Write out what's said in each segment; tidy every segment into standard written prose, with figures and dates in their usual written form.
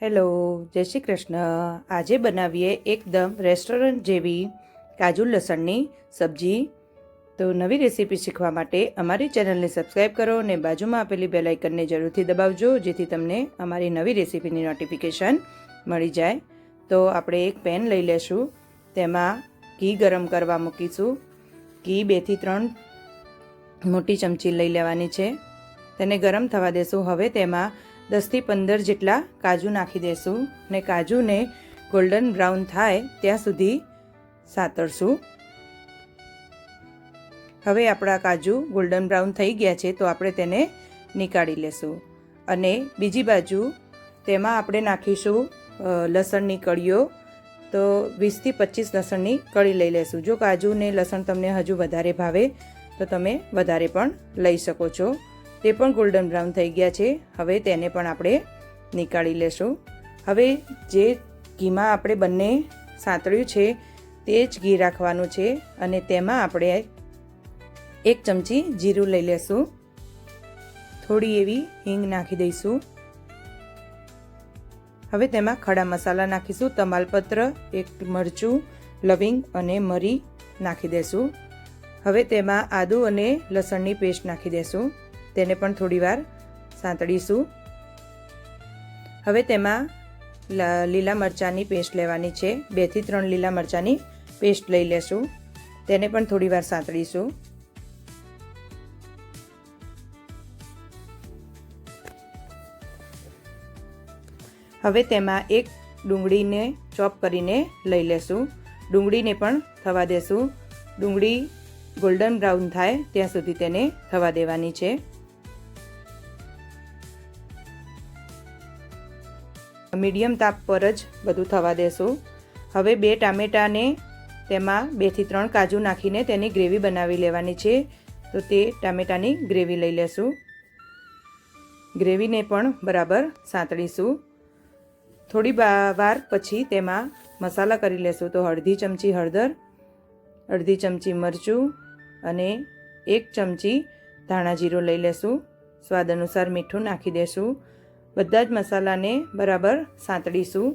Hello, જય શ્રી કૃષ્ણ. આજે બનાવીએ એકદમ રેસ્ટોરન્ટ જેવી કાજુ લસણની સબ્જી. તો નવી રેસીપી શીખવા માટે અમારી ચેનલને સબસ્ક્રાઈબ કરો અને બાજુમાં આપેલી બેલ આઇકનને જરૂરથી દબાવજો, જેથી તમને અમારી નવી રેસીપીની નોટિફિકેશન મળી જાય. તો આપણે એક પેન લઈ લેશું, તેમાં ઘી ગરમ કરવા મૂકીશું. ઘી 2 થી 3 મોટી ચમચી લઈ લેવાની છે, તેને ગરમ થવા દેશું. હવે તેમાં 10 થી 15 જેટલા કાજુ નાખી દેશું ને કાજુને ગોલ્ડન બ્રાઉન થાય ત્યાં સુધી સાતળશું. હવે આપણા કાજુ ગોલ્ડન બ્રાઉન થઈ ગયા છે, તો આપણે તેને નીકાળી લેશું. અને બીજી બાજુ તેમાં આપણે નાખીશું લસણની કળીઓ. તો 20 થી 25 લસણની કળી લઈ લેશું. જો કાજુ ને લસણ તમને હજુ વધારે ભાવે તો તમે વધારે પણ લઈ શકો છો. તે પણ ગોલ્ડન બ્રાઉન થઈ ગયા છે. હવે તેને પણ આપણે નીકાળી લેશું. હવે જે ઘીમાં આપણે બંને સાંતળ્યું છે તે જ ઘી રાખવાનું છે અને તેમાં આપણે 1 ચમચી જીરું લઈ લેશું. થોડી એવી હિંગ નાખી દઈશું. હવે તેમાં ખડા મસાલા નાખીશું. તમાલપત્ર, 1 મરચું, લવિંગ અને મરી નાખી દેશું. હવે તેમાં આદુ અને લસણની પેસ્ટ નાખી દેશું. તેને પણ થોડીવાર સાંતળીશું. હવે તેમાં લીલા મરચાંની પેસ્ટ લેવાની છે. 2 થી 3 લીલા મરચાંની પેસ્ટ લઈ લેશું. તેને પણ થોડીવાર સાંતળીશું. હવે તેમાં 1 ડુંગળીને ચોપ કરીને લઈ લેશું. ડુંગળીને પણ થવા દેશું. ડુંગળી ગોલ્ડન બ્રાઉન થાય ત્યાં સુધી તેને થવા દેવાની છે. મીડિયમ તાપ પર જ બધું થવા દેશું. હવે 2 ટામેટાને તેમાં 2 થી 3 કાજુ નાખીને તેની ગ્રેવી બનાવી લેવાની છે. તો તે ટામેટાની ગ્રેવી લઈ લેશું. ગ્રેવીને પણ બરાબર સાંતળીશું. થોડી વાર પછી તેમાં મસાલા કરી લેશું. તો અડધી ચમચી હળદર, અડધી ચમચી મરચું અને 1 ચમચી ધાણા જીરું લઈ લેશું. સ્વાદ અનુસાર મીઠું નાખી દેશું. બધા જ મસાલાને બરાબર સાંતળીશું.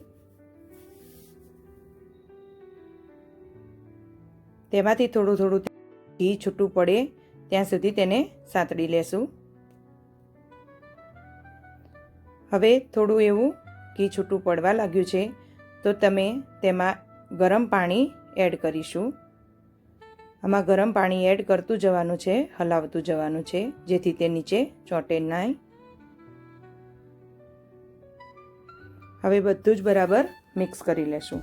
તેમાંથી થોડું થોડું ઘી છૂટું પડે ત્યાં સુધી તેને સાંતળી લેશું. હવે થોડું એવું ઘી છૂટું પડવા લાગ્યું છે, તો તમે તેમાં ગરમ પાણી એડ કરીશું. આમાં ગરમ પાણી એડ કરતું જવાનું છે, હલાવતું જવાનું છે, જેથી તે નીચે ચોંટે નહીં. હવે બધું જ બરાબર મિક્સ કરી લેશું.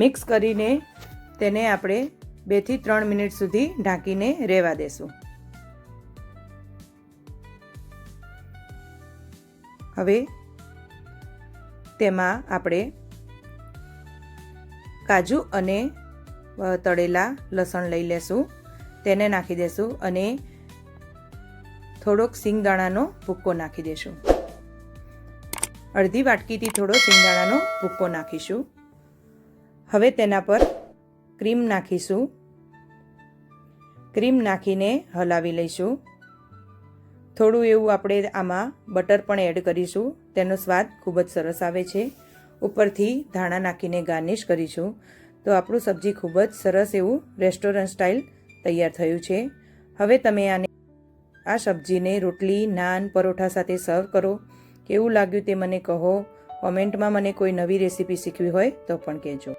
મિક્સ કરીને તેને આપણે 2 થી 3 મિનિટ સુધી ઢાંકીને રહેવા દેશું. હવે તેમાં આપણે કાજુ અને તળેલા લસણ લઈ લેશું. તેને નાખી દેશું અને થોડોક સિંગદાણાનો ભૂક્કો નાખી દેશું. અડધી વાટકીથી થોડો સિંગદાણાનો ભૂક્કો નાખીશું. હવે તેના પર ક્રીમ નાખીશું. ક્રીમ નાખીને હલાવી લઈશું. થોડું એવું આપણે આમાં બટર પણ એડ કરીશું. તેનો સ્વાદ ખૂબ જ સરસ આવે છે. ઉપરથી ધાણા નાખીને ગાર્નિશ કરીશું. તો આપણું સબ્જી ખૂબ જ સરસ એવું રેસ્ટોરન્ટ સ્ટાઇલ તૈયાર થયું છે. હવે તમે આ સબ્જીને રોટલી, નાન, પરોઠા સાથે સર્વ કરો. કેવું લાગ્યું તે મને કહો. કોમેન્ટમાં મને કોઈ નવી રેસીપી શીખવી હોય તો પણ કહેજો.